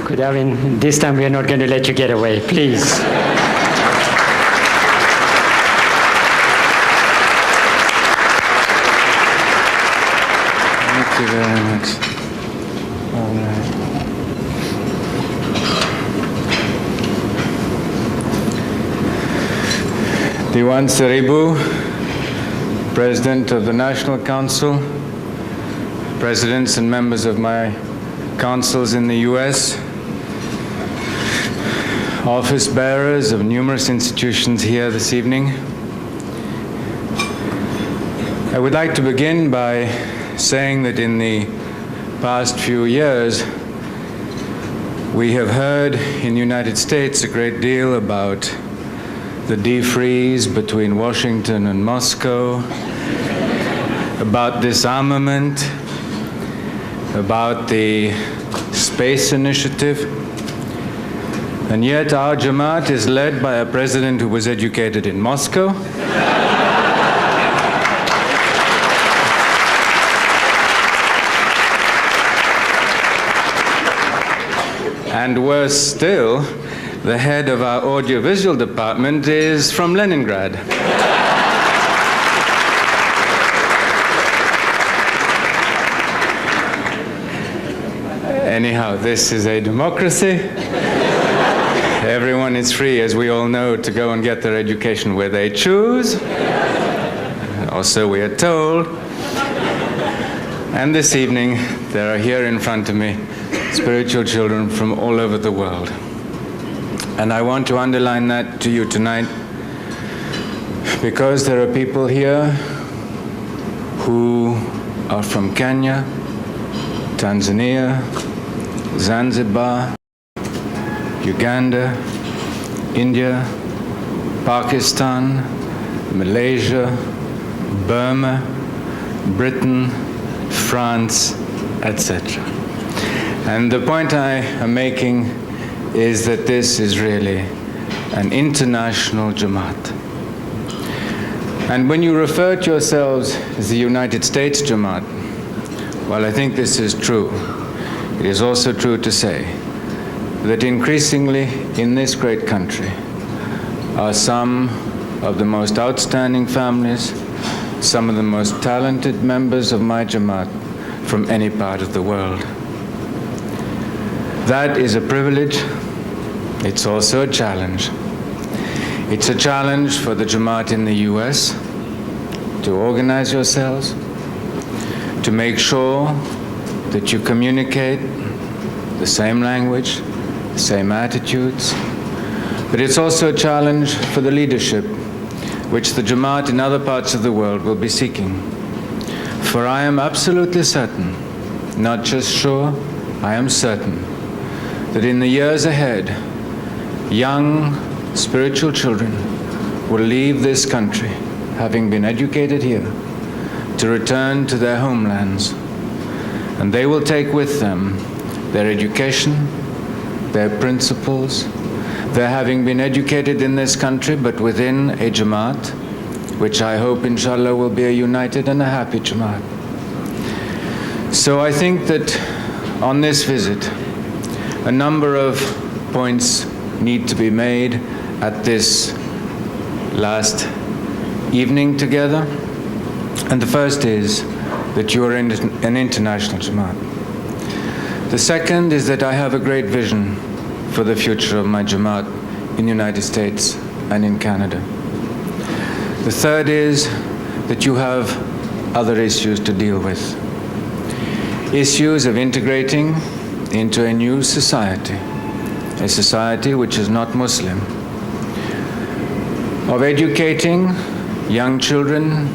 Karim, this time we are not going to let you get away, please. Thank you very much. All right. Diwan Sir Eboo, President of the National Council, presidents and members of my councils in the US, office bearers of numerous institutions here this evening. I would like to begin by saying that in the past few years, we have heard in the United States a great deal about the defreeze between Washington and Moscow, about disarmament, about the space initiative, and yet our Jamat is led by a president who was educated in Moscow, and worse still, the head of our audiovisual department is from Leningrad. Anyhow, this is a democracy. Everyone is free, as we all know, to go and get their education where they choose, or so we are told. And this evening, there are here in front of me spiritual children from all over the world. And I want to underline that to you tonight, because there are people here who are from Kenya, Tanzania, Zanzibar, Uganda, India, Pakistan, Malaysia, Burma, Britain, France, etc. And the point I am making is that this is really an international Jamat. And when you refer to yourselves as the United States Jamat, well, I think this is true. It is also true to say that increasingly in this great country are some of the most outstanding families, some of the most talented members of My Jamat from any part of the world. That is a privilege. It's also a challenge. It's a challenge for the Jamat in the US to organize yourselves, to make sure that you communicate the same language, the same attitudes. But it's also a challenge for the leadership, which the Jamat in other parts of the world will be seeking. For I am absolutely certain, not just sure, I am certain, that in the years ahead, young spiritual children will leave this country, having been educated here, to return to their homelands. And they will take with them their education, their principles, their having been educated in this country, but within a Jamat, which I hope, inshallah, will be a united and a happy Jamat. So I think that on this visit, a number of points need to be made at this last evening together. And the first is that you are an international Jamat. The second is that I have a great vision for the future of My Jamat in the United States and in Canada. The third is that you have other issues to deal with. Issues of integrating into a new society, a society which is not Muslim, of educating young children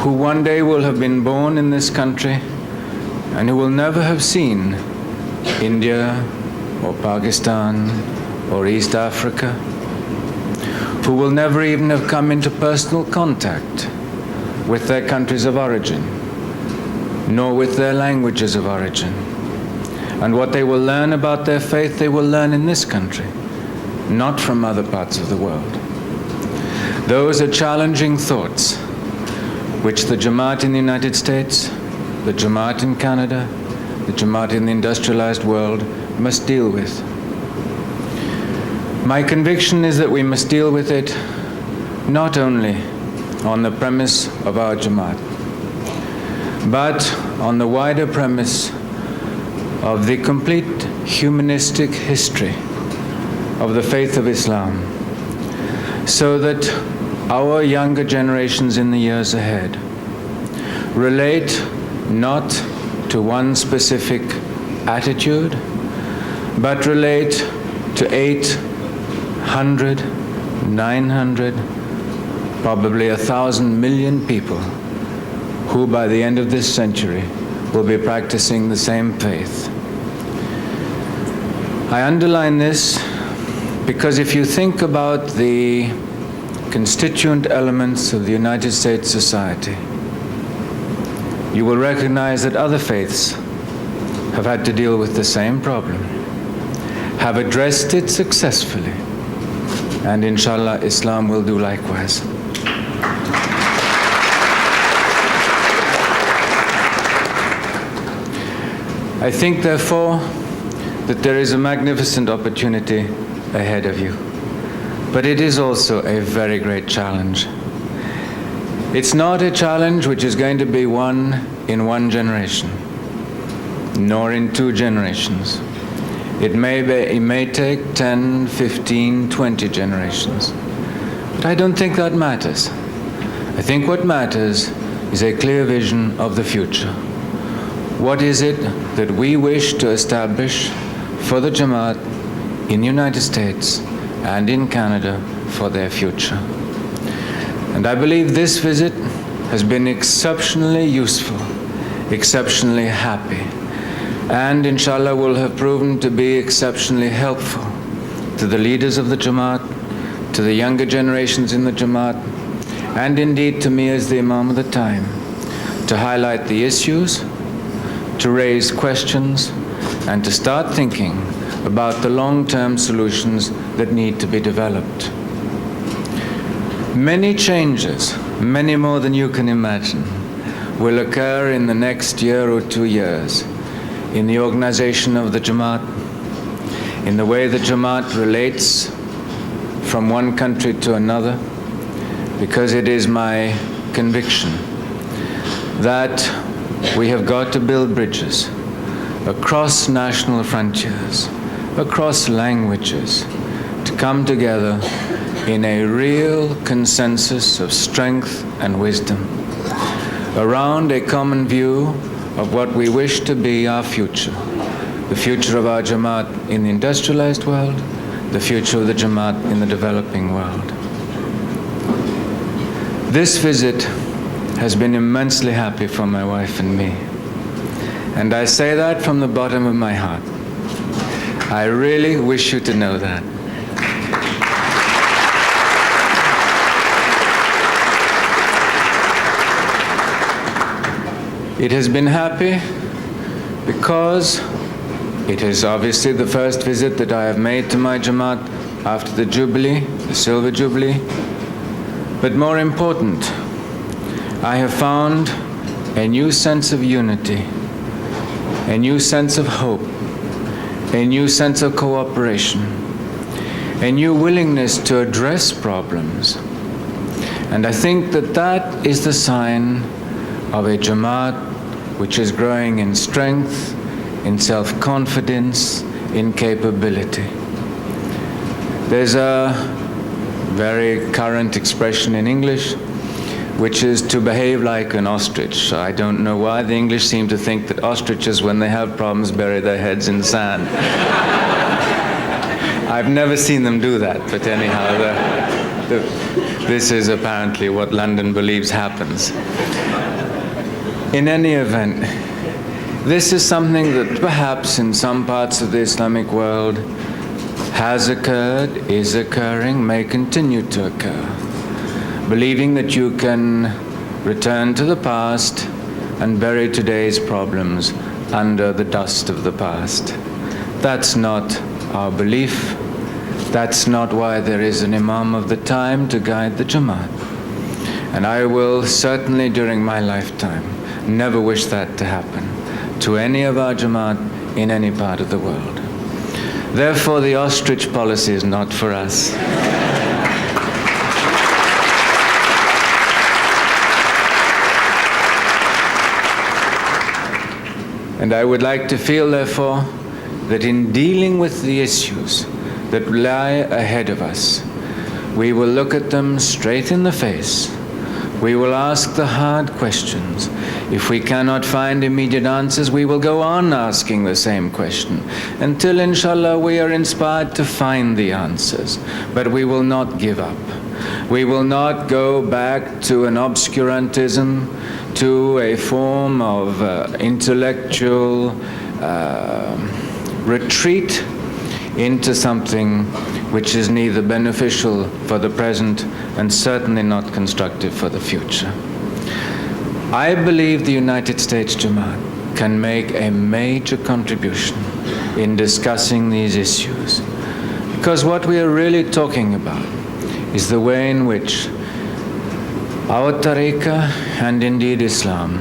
who one day will have been born in this country and who will never have seen India or Pakistan or East Africa, who will never even have come into personal contact with their countries of origin, nor with their languages of origin. And what they will learn about their faith, they will learn in this country, not from other parts of the world. Those are challenging thoughts which the Jamat in the United States, the Jamat in Canada, the the Jamati in the industrialized world must deal with. My conviction is that we must deal with it not only on the premise of our Jamat, but on the wider premise of the complete humanistic history of the faith of Islam, so that our younger generations in the years ahead relate not to one specific attitude, but relate to 800, 900, probably 1,000 million people who by the end of this century will be practicing the same faith. I underline this because if you think about the constituent elements of the United States society, you will recognize that other faiths have had to deal with the same problem, have addressed it successfully, and inshallah Islam will do likewise. I think therefore that there is a magnificent opportunity ahead of you, but it is also a very great challenge. It's not a challenge which is going to be won in one generation, nor in 2 generations. It may take 10, 15, 20 generations. But I don't think that matters. I think what matters is a clear vision of the future. What is it that we wish to establish for the Jamat in the United States and in Canada for their future? And I believe this visit has been exceptionally useful, exceptionally happy, and inshallah will have proven to be exceptionally helpful to the leaders of the Jamaat, to the younger generations in the Jamaat, and indeed to me as the Imam of the time, to highlight the issues, to raise questions, and to start thinking about the long-term solutions that need to be developed. Many changes, many more than you can imagine, will occur in the next year or 2 years in the organization of the Jamaat, in the way the Jamaat relates from one country to another, because it is my conviction that we have got to build bridges across national frontiers, across languages, to come together in a real consensus of strength and wisdom around a common view of what we wish to be our future, the future of our Jamaat in the industrialized world, the future of the Jamaat in the developing world. This visit has been immensely happy for my wife and me, and I say that from the bottom of my heart. I really wish you to know that. It has been happy because it is obviously the first visit that I have made to my Jamaat after the Jubilee, the Silver Jubilee. But more important, I have found a new sense of unity, a new sense of hope, a new sense of cooperation, a new willingness to address problems. And I think that that is the sign of a Jamaat which is growing in strength, in self-confidence, in capability. There's a very current expression in English, which is to behave like an ostrich. I don't know why the English seem to think that ostriches, when they have problems, bury their heads in sand. I've never seen them do that, but anyhow, this is apparently what London believes happens. In any event, this is something that perhaps in some parts of the Islamic world has occurred, is occurring, may continue to occur. Believing that you can return to the past and bury today's problems under the dust of the past. That's not our belief. That's not why there is an Imam of the time to guide the Jamaat. And I will certainly during my lifetime never wish that to happen, to any of our Jamaat in any part of the world. Therefore, the ostrich policy is not for us. And I would like to feel, therefore, that in dealing with the issues that lie ahead of us, we will look at them straight in the face. We will ask the hard questions. If we cannot find immediate answers, we will go on asking the same question until, inshallah, we are inspired to find the answers. But we will not give up. We will not go back to an obscurantism, to a form of intellectual retreat into something which is neither beneficial for the present and certainly not constructive for the future. I believe the United States Jamat can make a major contribution in discussing these issues, because what we are really talking about is the way in which our tariqah, and indeed Islam,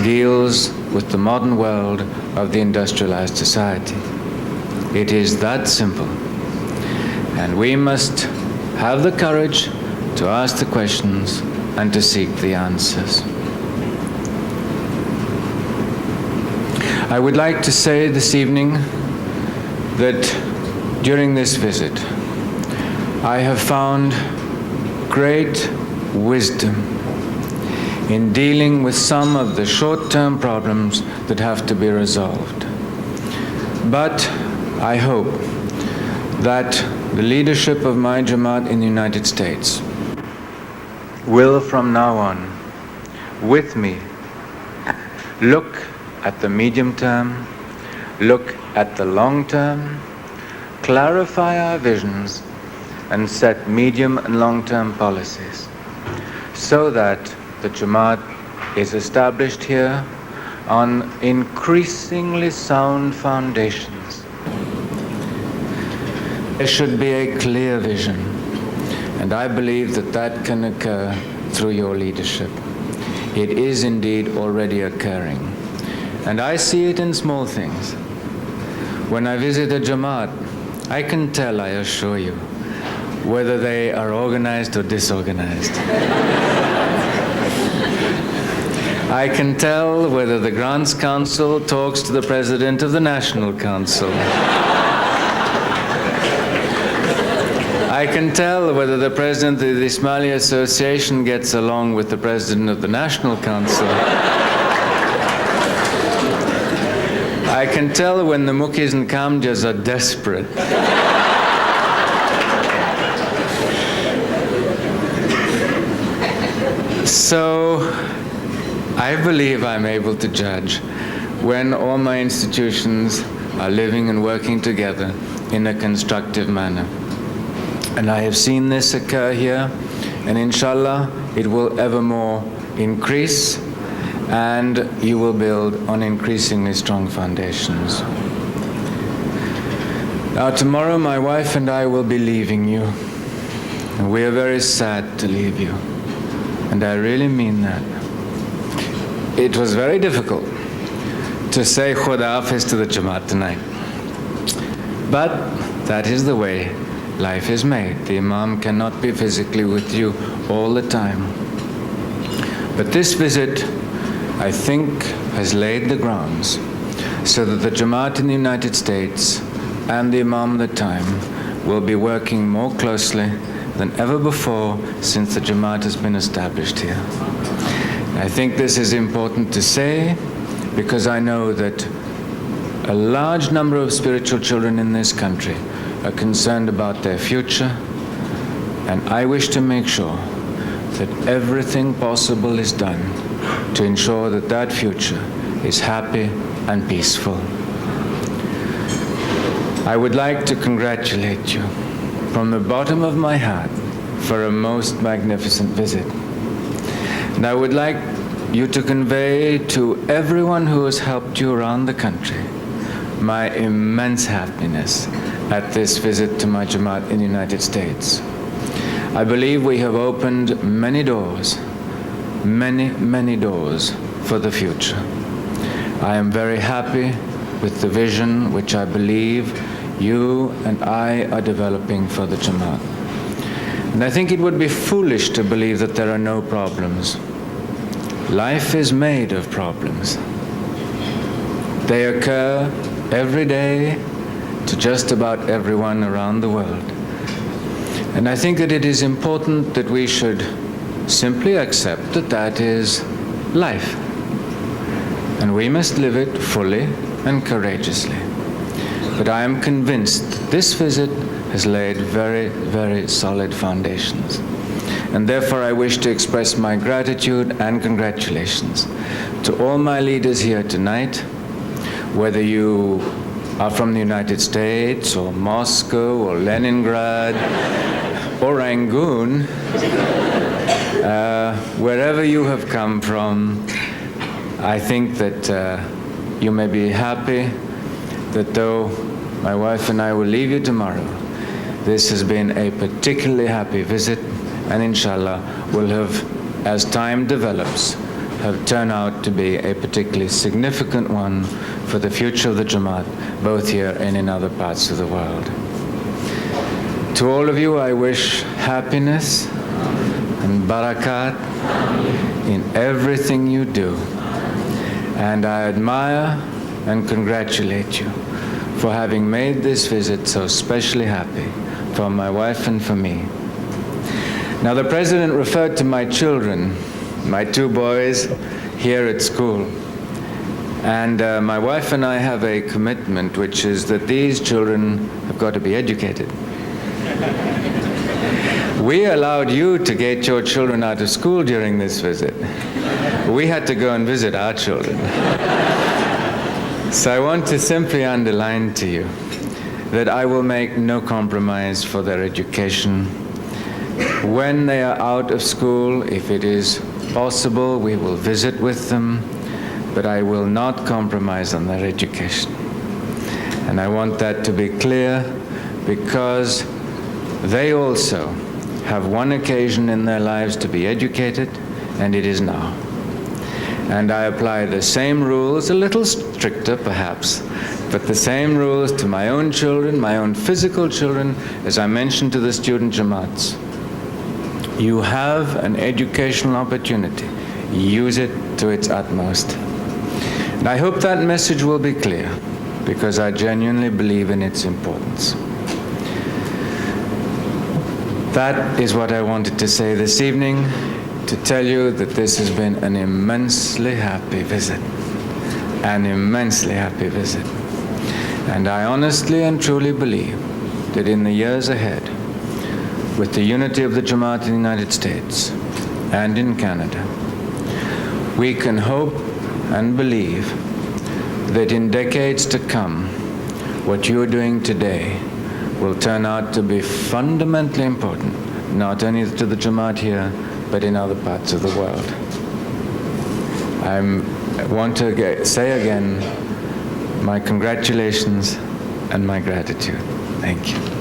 deals with the modern world of the industrialized society. It is that simple. And we must have the courage to ask the questions and to seek the answers. I would like to say this evening that during this visit, I have found great wisdom in dealing with some of the short-term problems that have to be resolved. But I hope that the leadership of My Jamat in the United States will from now on, with me, look at the medium term, look at the long term, clarify our visions, and set medium and long-term policies so that the Jamaat is established here on increasingly sound foundations. There should be a clear vision, and I believe that that can occur through your leadership. It is indeed already occurring, and I see it in small things. When I visit a Jamaat, I can tell, I assure you, whether they are organized or disorganized. I can tell whether the Grants Council talks to the President of the National Council. I can tell whether the President of the Ismaili Association gets along with the President of the National Council. I can tell when the Mukis and Kamjas are desperate. So, I believe I'm able to judge when all my institutions are living and working together in a constructive manner. And I have seen this occur here, and inshallah, it will evermore increase, and you will build on increasingly strong foundations. Now, tomorrow, my wife and I will be leaving you, and we are very sad to leave you, and I really mean that. It was very difficult to say Khuda Hafiz to the Jamaat tonight, but that is the way life is made. The Imam cannot be physically with you all the time. But this visit, I think, has laid the grounds so that the Jamaat in the United States and the Imam at the time will be working more closely than ever before since the Jamaat has been established here. I think this is important to say because I know that a large number of spiritual children in this country are concerned about their future, and I wish to make sure that everything possible is done to ensure that that future is happy and peaceful. I would like to congratulate you from the bottom of my heart for a most magnificent visit. And I would like you to convey to everyone who has helped you around the country my immense happiness at this visit to My Jamat in the United States. I believe we have opened many doors, many doors for the future. I am very happy with the vision which I believe you and I are developing for the Jamaat. And I think it would be foolish to believe that there are no problems. Life is made of problems. They occur every day to just about everyone around the world. And I think that it is important that we should simply accept that that is life. And we must live it fully and courageously. But I am convinced that this visit has laid very, very solid foundations. And therefore I wish to express my gratitude and congratulations to all my leaders here tonight, whether you are from the United States or Moscow or Leningrad or Rangoon, wherever you have come from, I think that you may be happy that though my wife and I will leave you tomorrow, this has been a particularly happy visit, and inshallah will have, as time develops, have turned out to be a particularly significant one for the future of the Jamaat, both here and in other parts of the world. To all of you, I wish happiness and barakat in everything you do. And I admire and congratulate you for having made this visit so especially happy for my wife and for me. Now, the President referred to my children, my two boys here at school. And my wife and I have a commitment, which is that these children have got to be educated. We allowed you to get your children out of school during this visit. We had to go and visit our children. So I want to simply underline to you that I will make no compromise for their education. When they are out of school, if it is possible, we will visit with them, but I will not compromise on their education. And I want that to be clear, because they also have one occasion in their lives to be educated, and it is now. And I apply the same rules, a little stricter perhaps, but the same rules to my own children, my own physical children, as I mentioned to the student Jamats. You have an educational opportunity. Use it to its utmost. And I hope that message will be clear, because I genuinely believe in its importance. That is what I wanted to say this evening, to tell you that this has been an immensely happy visit. An immensely happy visit. And I honestly and truly believe that in the years ahead, with the unity of the Jamaat in the United States and in Canada, we can hope and believe that in decades to come, what you are doing today will turn out to be fundamentally important, not only to the Jamaat here, but in other parts of the world. I want to say again my congratulations and my gratitude. Thank you.